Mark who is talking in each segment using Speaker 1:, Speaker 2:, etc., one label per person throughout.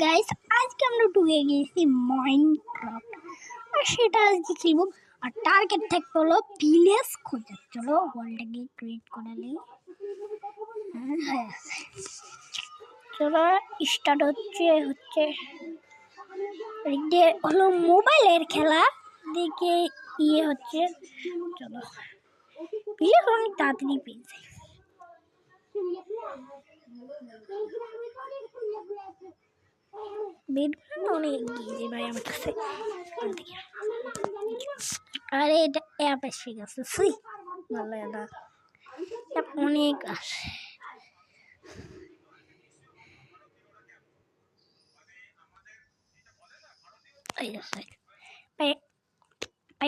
Speaker 1: Guys, আজকে আমরা ঢুকে গেছি মাইনক্রাফট আর সেটা আজকে খেলবো। আর টার্গেট থাকবে হলো ভিলেজ খোঁজা। চলো ওয়ার্ল্ডটাকে ক্রিয়েট করে নিই। হ্যাঁ, চলো স্টার্ট হচ্ছে হলো মোবাইলের খেলা দিকে হচ্ছে। চলো ভিলেজ অনেক তাড়াতাড়ি পেয়েছে। বেডগুলো অনেক গিয়েছে ভাই আমার কাছে। আরে এটা অ্যাপ এসে গেছে, ভালো এটা অ্যাপ অনেক আসে।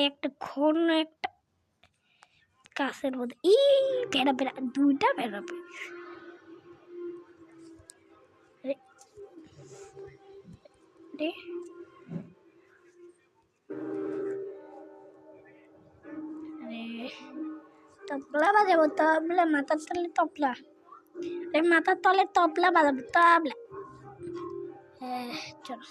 Speaker 1: একটা ঘন একটা কাছের মধ্যে বেড়া দুইটা বেড়া তবলা বাজাবো, তবলা মাথার তলে তবলা, মাথার তলে তবলা বাজাবো, তবলা। হ্যাঁ চলো,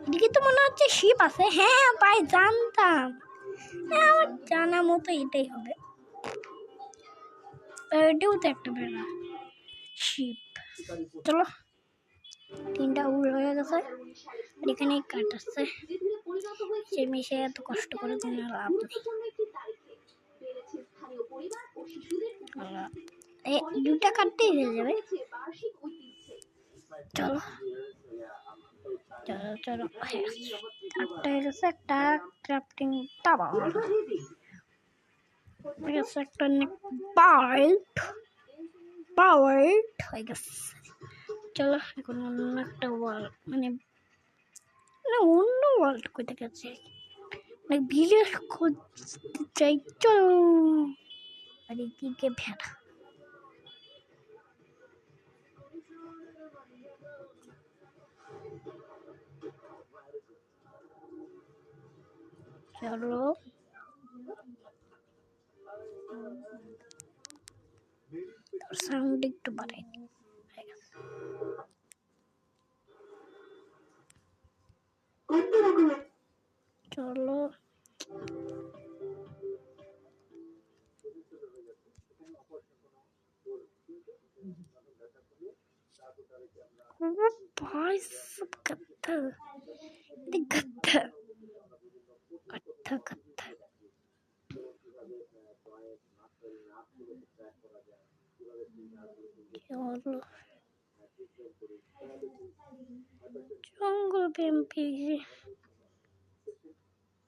Speaker 1: এদিকে তো মনে হচ্ছে শিপ আছে। হ্যাঁ ভাই জানতাম, আমার জানা মতো এটাই হবে। এটাও তো একটা বেড়া শিপ। চলো তিনটা উড় হয়ে গেছে, আর এখানে কাট আসছে। সে মিশে এত কষ্ট করে কোনো লাভ নেই, দুটা কাটতেই হয়ে যাবে। চলো চলো চলো, একটা হয়ে গেছে, একটা ক্রাফটিং টাওয়ার হয়ে গেছে, একটা পাওয়ার্ড হয়ে গেছে। চলো এখন অন্য একটা ওয়াল, মানে অন্য ওয়ার্ল্ড কোথা গেছে, ভিলেজ খুঁজতে চাই। চলো আর এদিকে ভেড়া। চলো সাউন্ড একটু বাড়াই। চলো भाई सब गत्था गत्था गत्था गत्था। জঙ্গল ব্যায়ামে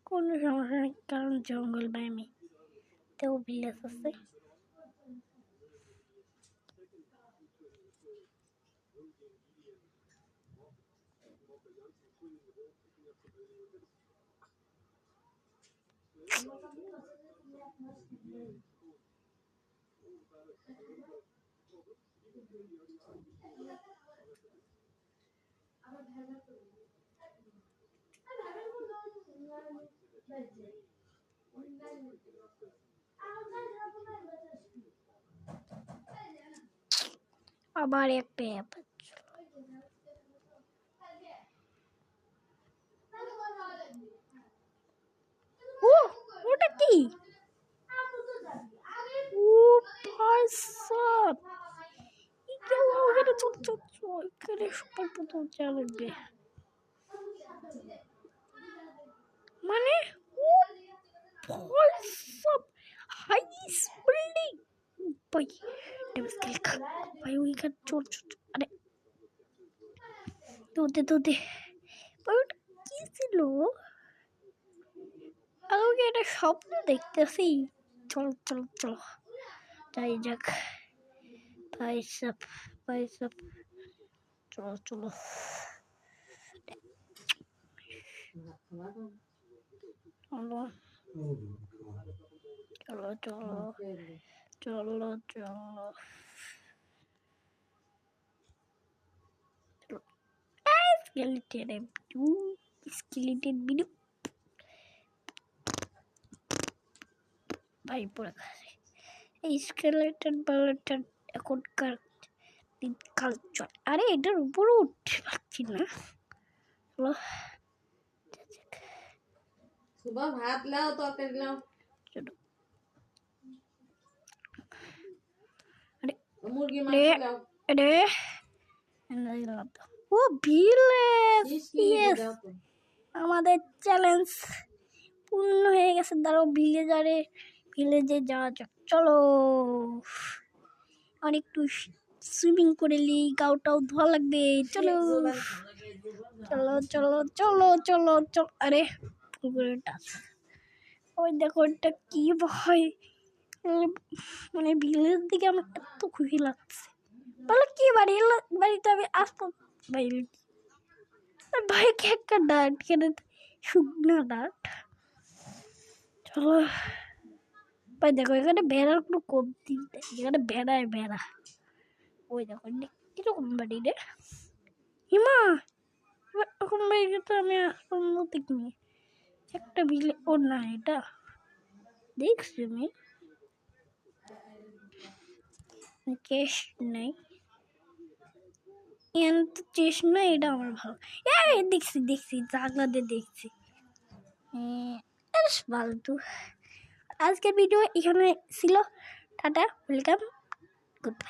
Speaker 1: কোনো সমস্যা নেই, কারণ জঙ্গল ব্যায়ামে তেও ভিলেজ আছে। আবার একটা অ্যাপ, ওটা কি? ও ভাই সব এখানে সবাই প্রথম চালাবে, মানে সব হাই বিল্ডিং ভাই। ভাই ওইখানে চোর চোর, আরে তোতে ওটা কি ছিল? আমাকে একটা স্বপ্ন দেখতেছি। চলো চলো চলো যাই যাক ভাই সব চলো চলো চলো চলো চলো চলো চলো স্কেলেটন ভিডিও ভাই পড়ে গেছে। এই স্কেলেটন এখনকার দিনকাল চলে। আরে এটার উপরে উঠতে পারছি না। চলো
Speaker 2: ভাত লাও, তরকারি লাও।
Speaker 1: চলো। আরে
Speaker 2: মুরগি
Speaker 1: রে
Speaker 2: মাংস লাও।
Speaker 1: রে ও ভিলেজ,
Speaker 2: লিখে
Speaker 1: ইয়েস,
Speaker 2: দাও তো।
Speaker 1: আমাদের চ্যালেঞ্জ পূর্ণ হয়ে গেছে। দাঁড়াও ভিলেজে যাওয়া যাক। চলো অনেকটু সুইমিং করে নি, গাওটাও ধোয়া লাগবে। চলো চলো চলো চলো চলো চলো। আরে পুকুরটা ওই দেখো, এটা কি ভয়, মানে ভিলেজ দিকে আমার এত খুশি লাগছে। বলো কি বাড়িতে আমি আসতাম বাইরে, ভাইকে একটা ডাট কেন, শুকনো ডাট। চলো ভাই, দেখো এখানে ভেড়ার কোনো কমতি নেই, এখানে ভেড়া। ওই দেখো কিরকম বাড়ি রে হিমা, এরকম বাড়িতে তো আমি আসবো দেখিনি। একটা বিলে ও না, এটা দেখছি আমি কেশ নাই, চেষ্ট নাই, এটা আমার ভালো। দেখছি জানলা দিয়ে দেখছি। ফালতু। আজকের ভিডিও এখানে ছিল। Tata, welcome, good bye.